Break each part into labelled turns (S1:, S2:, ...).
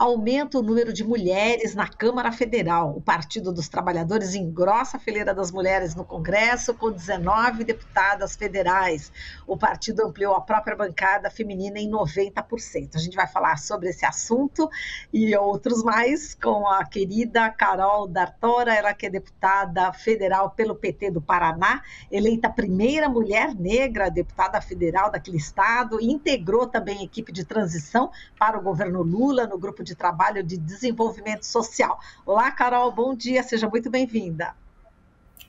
S1: aumenta o número de mulheres na Câmara Federal. O Partido dos Trabalhadores engrossa a fileira das mulheres no Congresso, com 19 deputadas federais. O partido ampliou a própria bancada feminina em 90%. A gente vai falar sobre esse assunto e outros mais com a querida Carol D'Artora, ela que é deputada federal pelo PT do Paraná, eleita a primeira mulher negra deputada federal daquele estado, e integrou também a equipe de transição para o governo Lula no grupo de trabalho de desenvolvimento social. Olá, Carol, bom dia, seja muito bem-vinda.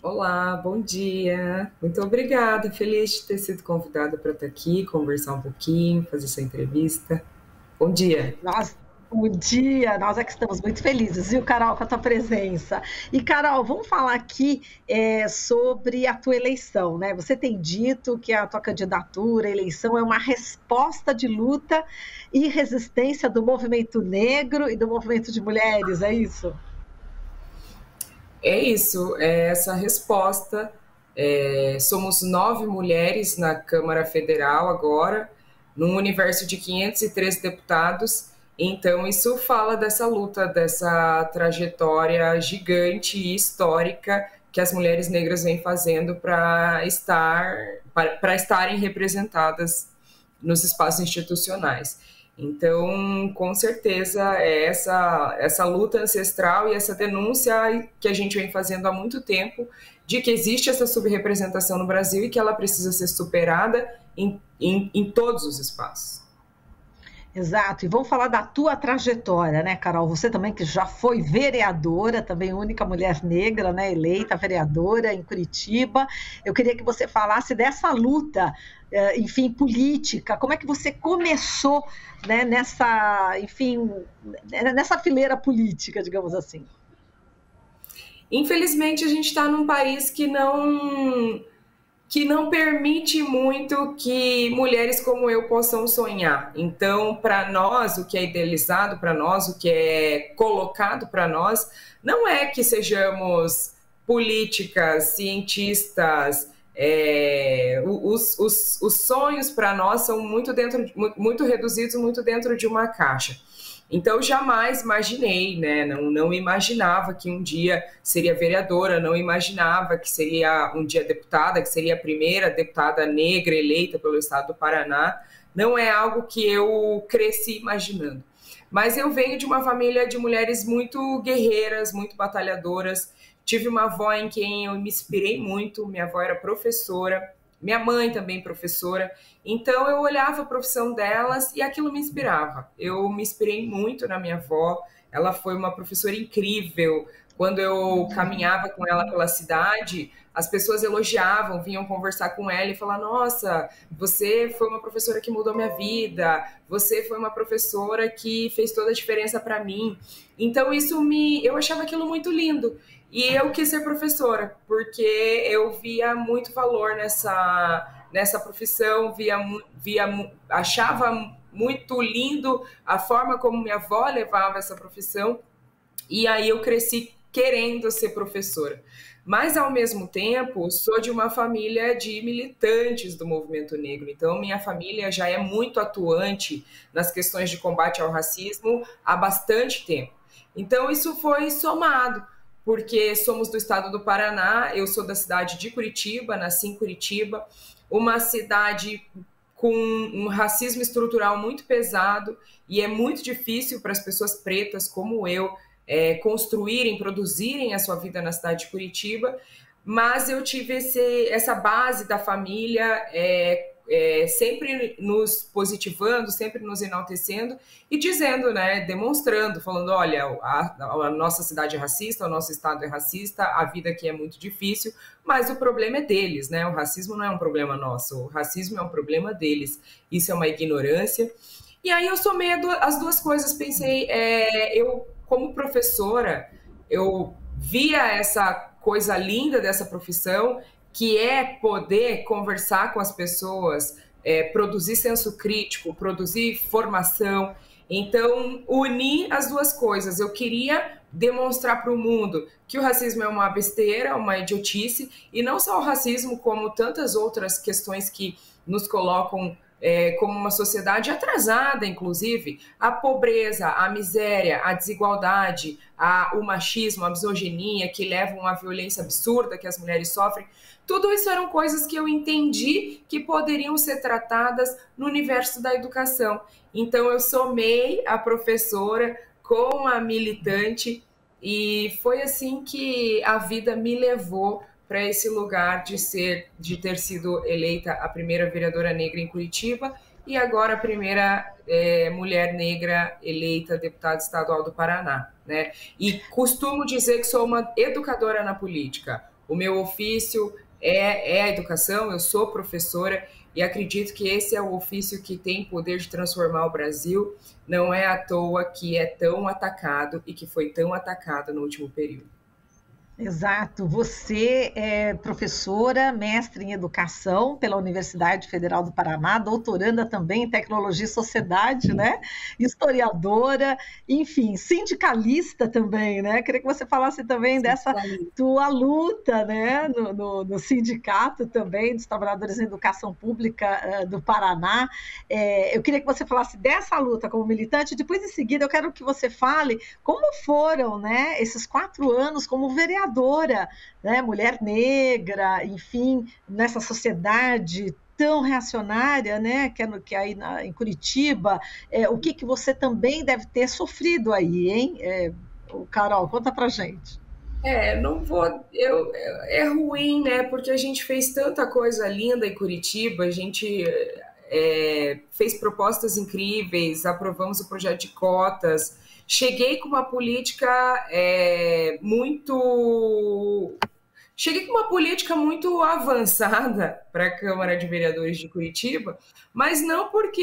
S2: Olá, bom dia. Muito obrigada, feliz de ter sido convidada para estar aqui, conversar um pouquinho, fazer essa entrevista. Bom dia.
S1: Bom dia, nós é que estamos muito felizes, viu, Carol, com a tua presença. E, Carol, vamos falar aqui sobre a tua eleição, né? Você tem dito que a tua candidatura, a eleição, é uma resposta de luta e resistência do movimento negro e do movimento de mulheres, é isso?
S2: É isso, é essa resposta. Somos 9 mulheres na Câmara Federal agora, num universo de 513 deputados. Então, isso fala dessa luta, dessa trajetória gigante e histórica que as mulheres negras vêm fazendo para estarem representadas nos espaços institucionais. Então, com certeza, é essa luta ancestral e essa denúncia que a gente vem fazendo há muito tempo de que existe essa subrepresentação no Brasil e que ela precisa ser superada em todos os espaços.
S1: Exato, e vamos falar da tua trajetória, né, Carol? Você também que já foi vereadora, também única mulher negra, né, eleita vereadora em Curitiba. Eu queria que você falasse dessa luta, enfim, política. Como é que você começou, né, nessa fileira política, digamos assim?
S2: Infelizmente, a gente está num país que não permite muito que mulheres como eu possam sonhar. Então, para nós, o que é idealizado para nós, o que é colocado para nós, não é que sejamos políticas, cientistas. Os sonhos para nós são muito reduzidos, muito dentro de uma caixa. Então, eu jamais imaginei, né? Não imaginava que um dia seria vereadora, não imaginava que seria um dia deputada, que seria a primeira deputada negra eleita pelo estado do Paraná. Não é algo que eu cresci imaginando. Mas eu venho de uma família de mulheres muito guerreiras, muito batalhadoras. Tive uma avó em quem eu me inspirei muito, minha avó era professora, minha mãe também professora, então eu olhava a profissão delas e aquilo me inspirava. Eu me inspirei muito na minha avó, ela foi uma professora incrível. Quando eu caminhava com ela pela cidade, as pessoas elogiavam, vinham conversar com ela e falar: nossa, você foi uma professora que mudou minha vida, você foi uma professora que fez toda a diferença para mim. Então eu achava aquilo muito lindo. E eu quis ser professora, porque eu via muito valor nessa profissão, achava muito lindo a forma como minha avó levava essa profissão, e aí eu cresci querendo ser professora. Mas, ao mesmo tempo, sou de uma família de militantes do movimento negro, então minha família já é muito atuante nas questões de combate ao racismo há bastante tempo. Então, isso foi somado, porque somos do estado do Paraná, eu sou da cidade de Curitiba, nasci em Curitiba, uma cidade com um racismo estrutural muito pesado, e é muito difícil para as pessoas pretas como eu construírem, produzirem a sua vida na cidade de Curitiba, mas eu tive essa base da família sempre nos positivando, sempre nos enaltecendo e dizendo, né, demonstrando, falando: olha, a nossa cidade é racista, o nosso estado é racista, a vida aqui é muito difícil, mas o problema é deles, né? O racismo não é um problema nosso, o racismo é um problema deles. Isso é uma ignorância. E aí eu somei as duas coisas, pensei, eu como professora, eu via essa coisa linda dessa profissão, que é poder conversar com as pessoas, produzir senso crítico, produzir formação. Então, unir as duas coisas. Eu queria demonstrar para o mundo que o racismo é uma besteira, uma idiotice, e não só o racismo, como tantas outras questões que nos colocam como uma sociedade atrasada, inclusive. A pobreza, a miséria, a desigualdade, o machismo, a misoginia, que levam à violência absurda que as mulheres sofrem, tudo isso eram coisas que eu entendi que poderiam ser tratadas no universo da educação. Então, eu somei a professora com a militante e foi assim que a vida me levou para esse lugar de ter sido eleita a primeira vereadora negra em Curitiba e agora a primeira mulher negra eleita deputada estadual do Paraná, né? E costumo dizer que sou uma educadora na política. O meu ofício é a educação, eu sou professora e acredito que esse é o ofício que tem poder de transformar o Brasil. Não é à toa que é tão atacado e que foi tão atacado no último período.
S1: Exato. Você é professora, mestre em educação pela Universidade Federal do Paraná, doutoranda também em tecnologia e sociedade, né? Historiadora, enfim, sindicalista também, né? Queria que você falasse também dessa tua luta, né? No sindicato também dos trabalhadores em educação pública do Paraná. Eu queria que você falasse dessa luta como militante. Depois, em seguida, eu quero que você fale como foram, né, esses 4 anos como vereadora, né, mulher negra, enfim, nessa sociedade tão reacionária, né, que aí em Curitiba, o que você também deve ter sofrido aí, hein? Carol, conta pra gente.
S2: Não vou. É ruim, né? Porque a gente fez tanta coisa linda em Curitiba, a gente fez propostas incríveis, aprovamos o projeto de cotas. Cheguei com uma política muito avançada para a Câmara de Vereadores de Curitiba, mas não porque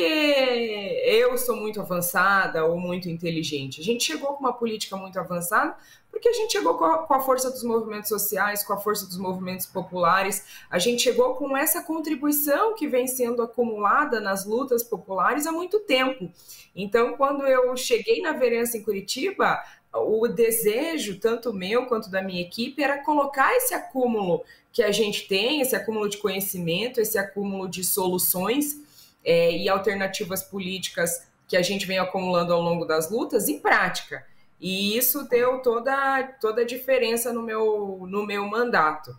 S2: eu sou muito avançada ou muito inteligente. A gente chegou com uma política muito avançada porque a gente chegou com a força dos movimentos sociais, com a força dos movimentos populares, a gente chegou com essa contribuição que vem sendo acumulada nas lutas populares há muito tempo. Então, quando eu cheguei na vereança em Curitiba, o desejo, tanto meu quanto da minha equipe, era colocar esse acúmulo que a gente tem, esse acúmulo de conhecimento, esse acúmulo de soluções e alternativas políticas que a gente vem acumulando ao longo das lutas em prática. E isso deu toda a diferença no meu mandato,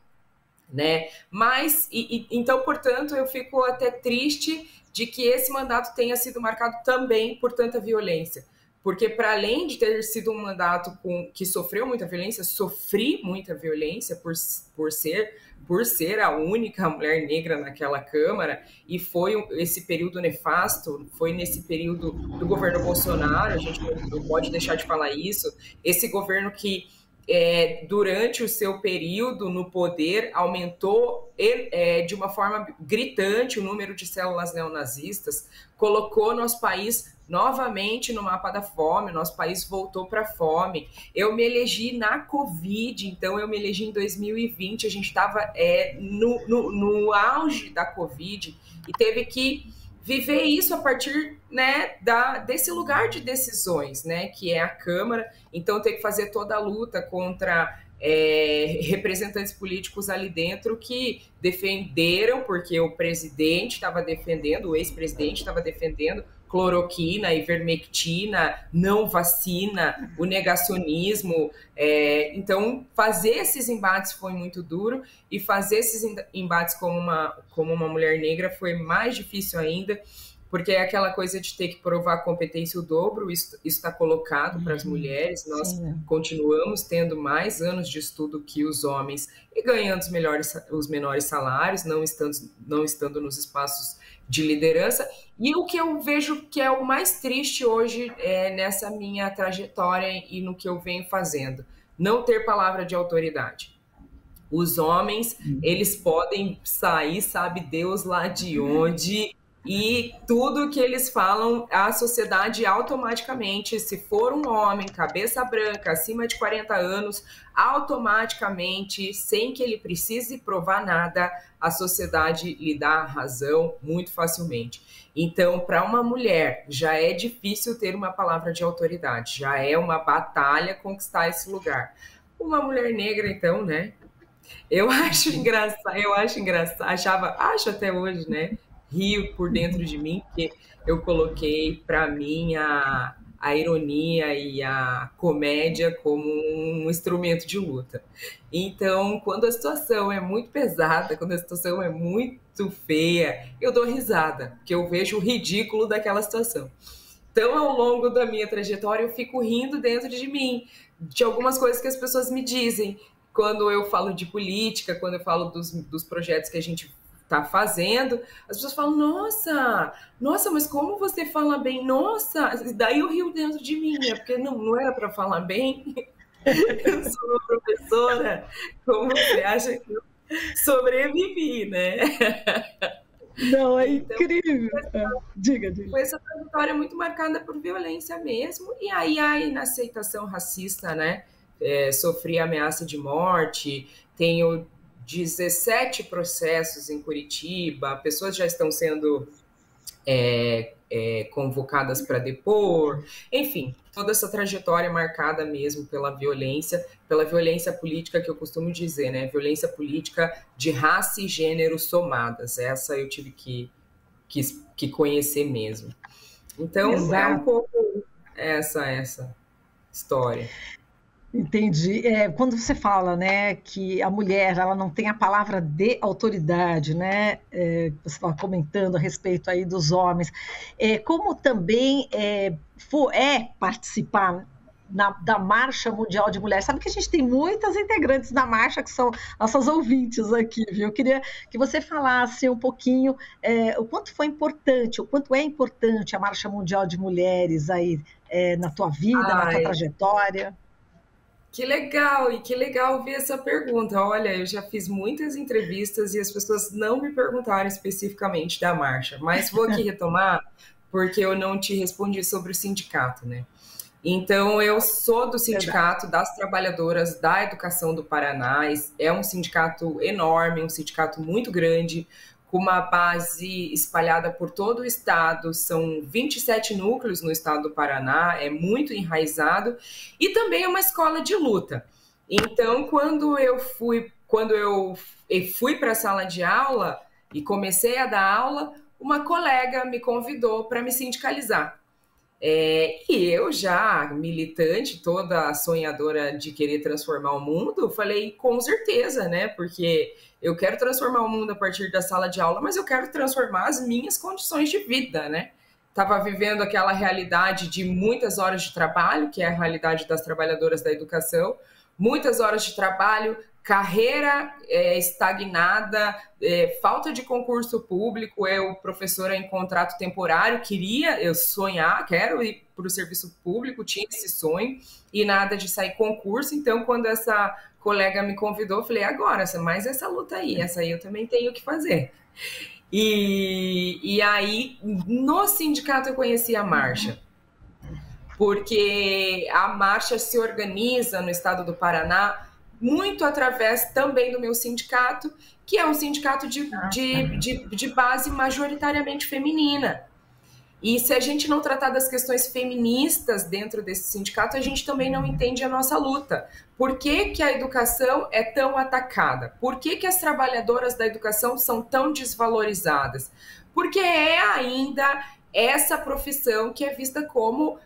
S2: né? Mas, então, portanto, eu fico até triste de que esse mandato tenha sido marcado também por tanta violência. Porque, para além de ter sido um mandato que sofreu muita violência, sofri muita violência por ser a única mulher negra naquela Câmara, e foi esse período nefasto, foi nesse período do governo Bolsonaro, a gente não pode deixar de falar isso, esse governo que, durante o seu período no poder, aumentou de uma forma gritante o número de células neonazistas, colocou nosso país novamente no mapa da fome, nosso país voltou para a fome. Eu me elegi na Covid, então eu me elegi em 2020, a gente estava no auge da Covid e teve que viver isso a partir, né, desse lugar de decisões, né, que é a Câmara. Então tem que fazer toda a luta contra representantes políticos ali dentro que defenderam, porque o presidente estava defendendo, o ex-presidente estava defendendo cloroquina, ivermectina, não vacina, o negacionismo. Então, fazer esses embates foi muito duro e fazer esses embates como uma mulher negra foi mais difícil ainda, porque é aquela coisa de ter que provar competência o dobro, isso está colocado para as mulheres, nós continuamos tendo mais anos de estudo que os homens e ganhando os menores salários, não estando nos espaços de liderança. E o que eu vejo que é o mais triste hoje nessa minha trajetória e no que eu venho fazendo, não ter palavra de autoridade. Os homens, eles podem sair, sabe Deus lá de onde, e tudo que eles falam, a sociedade automaticamente, se for um homem, cabeça branca, acima de 40 anos, automaticamente, sem que ele precise provar nada, a sociedade lhe dá razão muito facilmente. Então, para uma mulher, já é difícil ter uma palavra de autoridade, já é uma batalha conquistar esse lugar. Uma mulher negra, então, né? Acho até hoje, né? rio por dentro de mim, porque eu coloquei para mim a ironia e a comédia como um instrumento de luta. Então, quando a situação é muito pesada, quando a situação é muito feia, eu dou risada, porque eu vejo o ridículo daquela situação. Então, ao longo da minha trajetória, eu fico rindo dentro de mim, de algumas coisas que as pessoas me dizem. Quando eu falo de política, quando eu falo dos projetos que a gente está fazendo, as pessoas falam, nossa, mas como você fala bem? Nossa, daí eu rio dentro de mim, né? Porque não era para falar bem. Eu sou uma professora, como você acha que eu sobrevivi, né?
S1: Não, é
S2: Então,
S1: incrível. Diga, diga.
S2: foi essa trajetória muito marcada por violência mesmo, e aí a inaceitação racista, né? Sofri ameaça de morte, tenho 17 processos em Curitiba, pessoas já estão sendo convocadas para depor, enfim, toda essa trajetória marcada mesmo pela violência política que eu costumo dizer, né? Violência política de raça e gênero somadas. Essa eu tive que conhecer mesmo. Então, é um
S1: Exato.
S2: pouco essa história.
S1: Entendi. Quando você fala, né, que a mulher ela não tem a palavra de autoridade, né, você estava comentando a respeito aí dos homens, como também participar da Marcha Mundial de Mulheres. Sabe que a gente tem muitas integrantes da marcha que são nossas ouvintes aqui, viu? Eu queria que você falasse um pouquinho o quanto foi importante, o quanto é importante a Marcha Mundial de Mulheres aí na tua vida, na tua
S2: Ai,
S1: trajetória.
S2: que legal, e que legal ver essa pergunta. Olha, eu já fiz muitas entrevistas e as pessoas não me perguntaram especificamente da marcha, mas vou aqui retomar porque eu não te respondi sobre o sindicato, né? Então, eu sou do
S1: Verdade.
S2: Sindicato das Trabalhadoras da Educação do Paraná. É um sindicato enorme, um sindicato muito grande, com uma base espalhada por todo o estado. São 27 núcleos no estado do Paraná, é muito enraizado e também é uma escola de luta. Então, quando eu fui para a sala de aula e comecei a dar aula, uma colega me convidou para me sindicalizar. E eu já, militante, toda sonhadora de querer transformar o mundo, falei com certeza, né? Porque eu quero transformar o mundo a partir da sala de aula, mas eu quero transformar as minhas condições de vida, né? Estava vivendo aquela realidade de muitas horas de trabalho, que é a realidade das trabalhadoras da educação, muitas horas de trabalho, carreira estagnada, falta de concurso público, eu, professora em contrato temporário, quero ir para o serviço público, tinha esse sonho, e nada de sair concurso, então quando essa colega me convidou, eu falei, agora, mais essa luta aí, essa aí eu também tenho que fazer. E aí, no sindicato eu conheci a marcha, porque a marcha se organiza no estado do Paraná muito através também do meu sindicato, que é um sindicato de base majoritariamente feminina. E se a gente não tratar das questões feministas dentro desse sindicato, a gente também não entende a nossa luta. Por que, que a educação é tão atacada? Por que, que as trabalhadoras da educação são tão desvalorizadas? Porque é ainda essa profissão que é vista como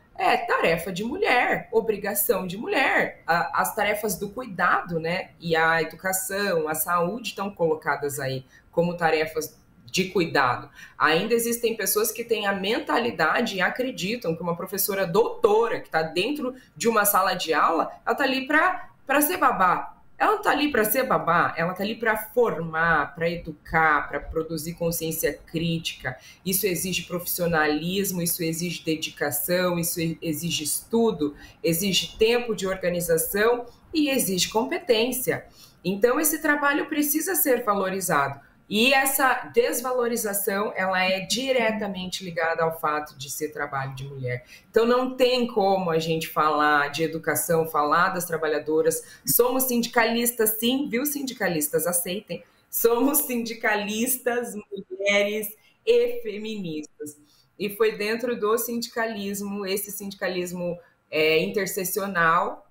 S2: tarefa de mulher, obrigação de mulher. As tarefas do cuidado, né? E a educação, a saúde estão colocadas aí como tarefas de cuidado. Ainda existem pessoas que têm a mentalidade e acreditam que uma professora doutora que está dentro de uma sala de aula, ela está ali para ser babá. Ela não está ali para ser babá, ela está ali para formar, para educar, para produzir consciência crítica. Isso exige profissionalismo, isso exige dedicação, isso exige estudo, exige tempo de organização e exige competência. Então, esse trabalho precisa ser valorizado. E essa desvalorização, ela é diretamente ligada ao fato de ser trabalho de mulher. Então, não tem como a gente falar de educação, falar das trabalhadoras. Somos sindicalistas, sim, viu, sindicalistas? Aceitem. Somos sindicalistas, mulheres e feministas. E foi dentro do sindicalismo, esse sindicalismo interseccional,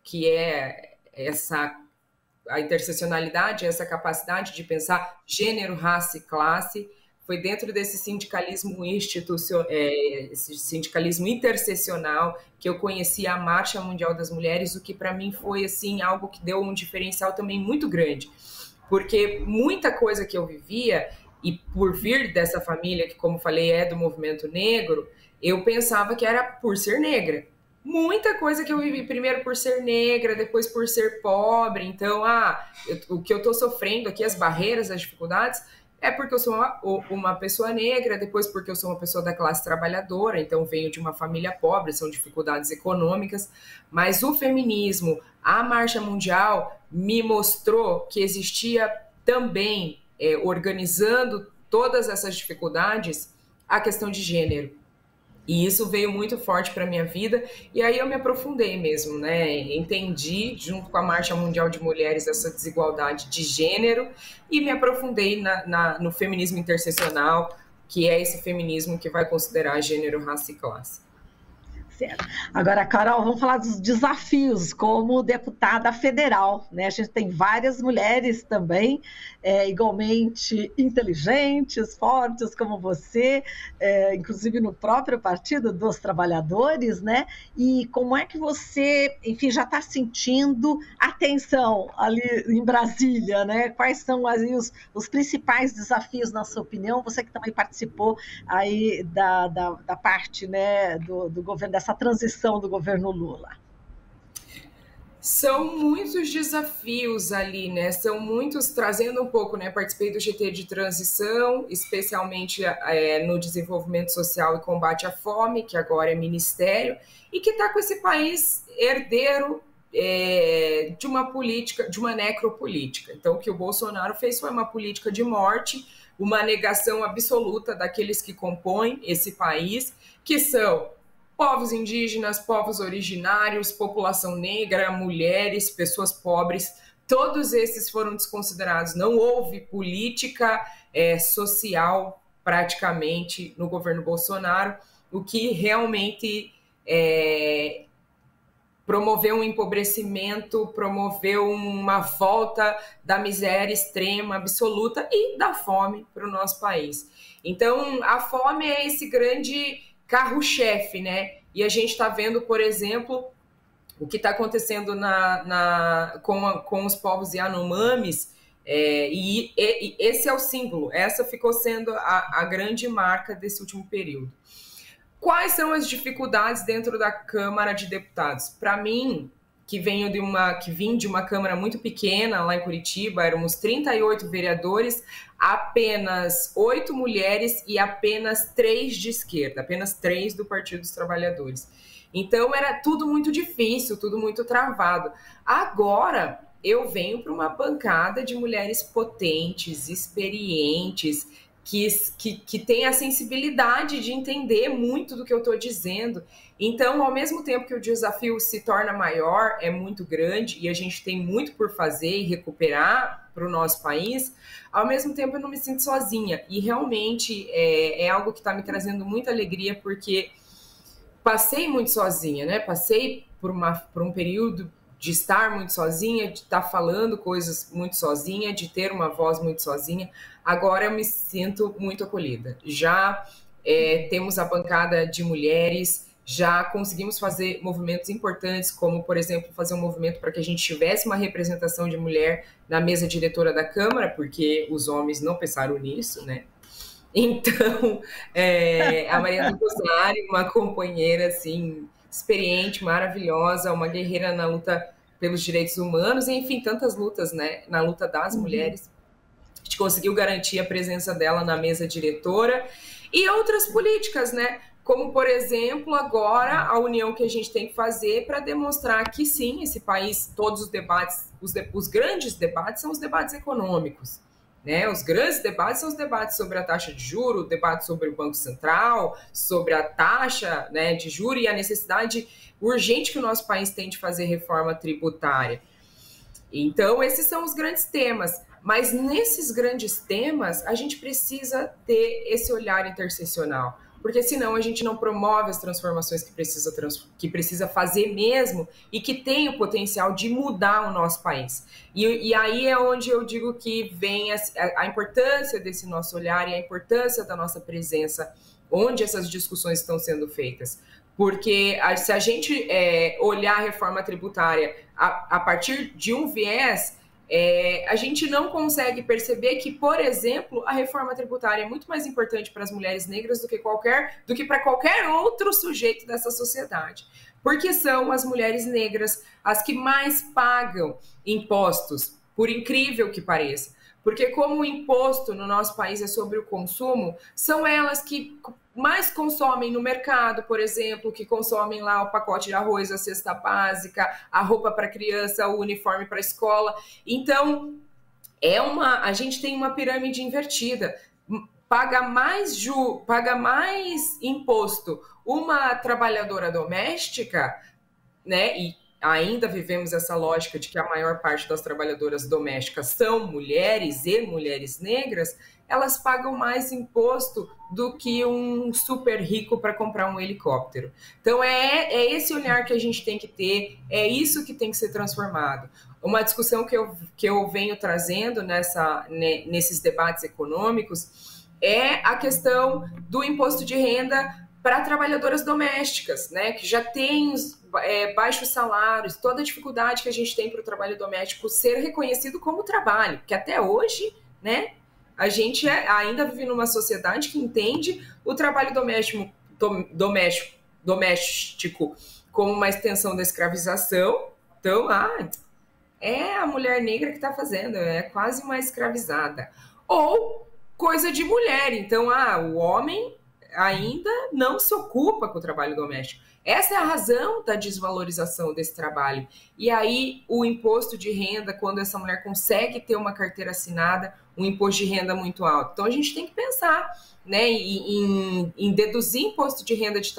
S2: que é a interseccionalidade, essa capacidade de pensar gênero, raça e classe, foi dentro desse sindicalismo esse sindicalismo interseccional que eu conheci a Marcha Mundial das Mulheres, o que para mim foi assim algo que deu um diferencial também muito grande, porque muita coisa que eu vivia, e por vir dessa família que, como falei, é do movimento negro, eu pensava que era por ser negra. Muita coisa que eu vivi, primeiro por ser negra, depois por ser pobre. Então, o que eu estou sofrendo aqui, as barreiras, as dificuldades, é porque eu sou uma pessoa negra, depois porque eu sou uma pessoa da classe trabalhadora, então venho de uma família pobre, são dificuldades econômicas, mas o feminismo, a Marcha Mundial, me mostrou que existia também, organizando todas essas dificuldades, a questão de gênero. E isso veio muito forte para a minha vida, e aí eu me aprofundei mesmo, né? Entendi, junto com a Marcha Mundial de Mulheres, essa desigualdade de gênero, e me aprofundei no feminismo interseccional, que é esse feminismo que vai considerar gênero, raça e classe.
S1: Certo. Agora, Carol, vamos falar dos desafios como deputada federal, né? A gente tem várias mulheres também, igualmente inteligentes, fortes como você, inclusive no próprio Partido dos Trabalhadores, né? E como é que você, enfim, já está sentindo a tensão ali em Brasília, né? Quais são aí os principais desafios, na sua opinião? Você que também participou aí da parte, né, do governo, dessa transição do governo Lula.
S2: São muitos desafios ali, né? São muitos, trazendo um pouco, né? Participei do GT de transição, especialmente no desenvolvimento social e combate à fome, que agora é ministério, e que está com esse país herdeiro de uma política, de uma necropolítica. Então, o que o Bolsonaro fez foi uma política de morte, uma negação absoluta daqueles que compõem esse país, que são povos indígenas, povos originários, população negra, mulheres, pessoas pobres, todos esses foram desconsiderados. Não houve política social praticamente no governo Bolsonaro, o que realmente promoveu um empobrecimento, promoveu uma volta da miséria extrema, absoluta e da fome para o nosso país. Então, a fome é esse grande carro-chefe, né? E a gente está vendo, por exemplo, o que está acontecendo com os povos Yanomamis, e esse é o símbolo, essa ficou sendo a grande marca desse último período. Quais são as dificuldades dentro da Câmara de Deputados? Para mim, que vim de uma Câmara muito pequena, lá em Curitiba, éramos 38 vereadores, apenas 8 mulheres e apenas 3 de esquerda, apenas 3 do Partido dos Trabalhadores. Então, era tudo muito difícil, tudo muito travado. Agora, eu venho para uma bancada de mulheres potentes, experientes, que tem a sensibilidade de entender muito do que eu estou dizendo. Então, ao mesmo tempo que o desafio se torna maior, é muito grande, e a gente tem muito por fazer e recuperar para o nosso país, ao mesmo tempo eu não me sinto sozinha. E realmente é algo que está me trazendo muita alegria, porque passei muito sozinha, né? Passei por um período de estar muito sozinha, de estar falando coisas muito sozinha, de ter uma voz muito sozinha. Agora eu me sinto muito acolhida. Já temos a bancada de mulheres, já conseguimos fazer movimentos importantes, como, por exemplo, fazer um movimento para que a gente tivesse uma representação de mulher na mesa diretora da Câmara, porque os homens não pensaram nisso, né? Então, a Maria do Rosário, uma companheira, assim, experiente, maravilhosa, uma guerreira na luta pelos direitos humanos, e, enfim, tantas lutas, né? Na luta das mulheres. A gente conseguiu garantir a presença dela na mesa diretora e outras políticas, né? Como, por exemplo, agora a união que a gente tem que fazer para demonstrar que, sim, esse país, todos os debates, os grandes debates são os debates econômicos. Né? Os grandes debates são os debates sobre a taxa de juros, o debate sobre o Banco Central, sobre a taxa, né, de juros e a necessidade urgente que o nosso país tem de fazer reforma tributária. Então, esses são os grandes temas. Mas nesses grandes temas, a gente precisa ter esse olhar interseccional. porque senão a gente não promove as transformações que precisa fazer mesmo e que tem o potencial de mudar o nosso país. E aí é onde eu digo que vem a importância desse nosso olhar e a importância da nossa presença, onde essas discussões estão sendo feitas. Porque se a gente olhar a reforma tributária a partir de um viés, a gente não consegue perceber que, por exemplo, a reforma tributária é muito mais importante para as mulheres negras do que para qualquer outro sujeito dessa sociedade. Porque são as mulheres negras as que mais pagam impostos, por incrível que pareça. Porque como o imposto no nosso país é sobre o consumo, são elas que mais consomem no mercado, por exemplo, que consomem lá o pacote de arroz, a cesta básica, a roupa para criança, o uniforme para a escola. Então, a gente tem uma pirâmide invertida. Paga mais imposto uma trabalhadora doméstica, né? E ainda vivemos essa lógica de que a maior parte das trabalhadoras domésticas são mulheres e mulheres negras, elas pagam mais imposto do que um super rico para comprar um helicóptero. Então, é esse olhar que a gente tem que ter, é isso que tem que ser transformado. Uma discussão que eu venho trazendo nesses debates econômicos é a questão do imposto de renda para trabalhadoras domésticas, né, que já têm baixos salários, toda a dificuldade que a gente tem para o trabalho doméstico ser reconhecido como trabalho, que até hoje, né, a gente ainda vive numa sociedade que entende o trabalho doméstico como uma extensão da escravização. Então, é a mulher negra que está fazendo, é quase uma escravizada. Ou coisa de mulher, então, o homem ainda não se ocupa com o trabalho doméstico. Essa é a razão da desvalorização desse trabalho. E aí, o imposto de renda, quando essa mulher consegue ter uma carteira assinada, um imposto de renda muito alto. Então, a gente tem que pensar, né, em deduzir imposto de renda de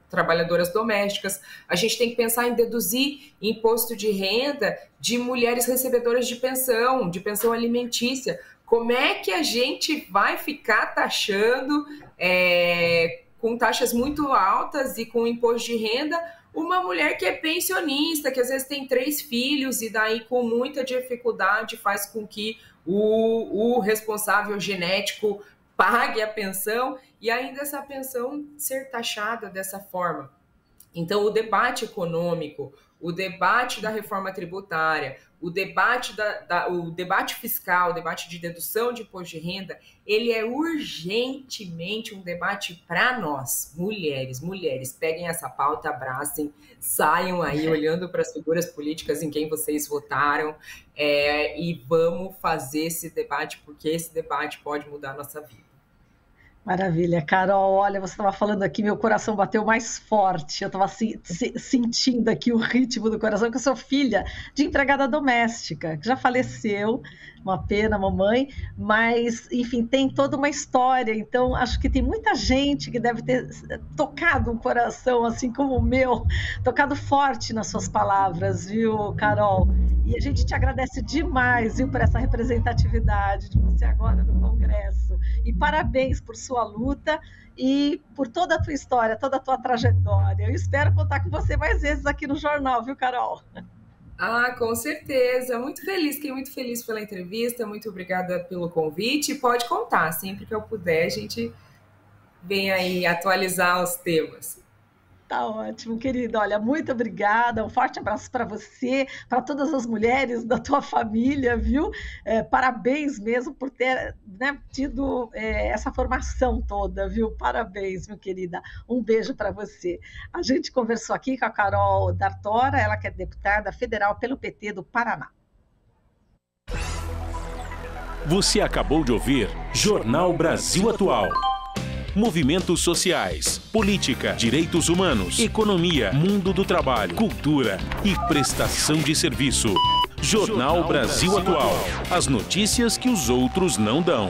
S2: trabalhadoras domésticas. A gente tem que pensar em deduzir imposto de renda de mulheres recebedoras de pensão alimentícia. Como é que a gente vai ficar taxando com taxas muito altas e com imposto de renda uma mulher que é pensionista, que às vezes tem 3 filhos e daí com muita dificuldade faz com que o responsável genético pague a pensão e ainda essa pensão ser taxada dessa forma. Então, o debate econômico, o debate da reforma tributária, o debate fiscal, o debate de dedução de imposto de renda, ele é urgentemente um debate para nós, mulheres. Mulheres, peguem essa pauta, abracem, saiam aí olhando para as figuras políticas em quem vocês votaram e vamos fazer esse debate, porque esse debate pode mudar a nossa vida.
S1: Maravilha, Carol, olha, você estava falando aqui, meu coração bateu mais forte, eu estava sentindo aqui o ritmo do coração, que eu sou filha de empregada doméstica, que já faleceu, uma pena, mamãe, mas, enfim, tem toda uma história, então acho que tem muita gente que deve ter tocado um coração, assim como o meu, tocado forte nas suas palavras, viu, Carol? E a gente te agradece demais, viu, por essa representatividade de você agora no Congresso, e parabéns por sua luta e por toda a tua história, toda a tua trajetória. Eu espero contar com você mais vezes aqui no jornal, viu, Carol?
S2: Com certeza. Fiquei muito feliz pela entrevista, muito obrigada pelo convite. Pode contar, sempre que eu puder, a gente vem aí atualizar os temas.
S1: Tá ótimo, querida. Olha, muito obrigada. Um forte abraço para você, para todas as mulheres da tua família, viu? Parabéns mesmo por ter, né, tido essa formação toda, viu? Parabéns, minha querida. Um beijo para você. A gente conversou aqui com a Carol D'Artora, ela que é deputada federal pelo PT do Paraná.
S3: Você acabou de ouvir Jornal Brasil Atual. Movimentos sociais, política, direitos humanos, economia, mundo do trabalho, cultura e prestação de serviço. Jornal Brasil Atual. As notícias que os outros não dão.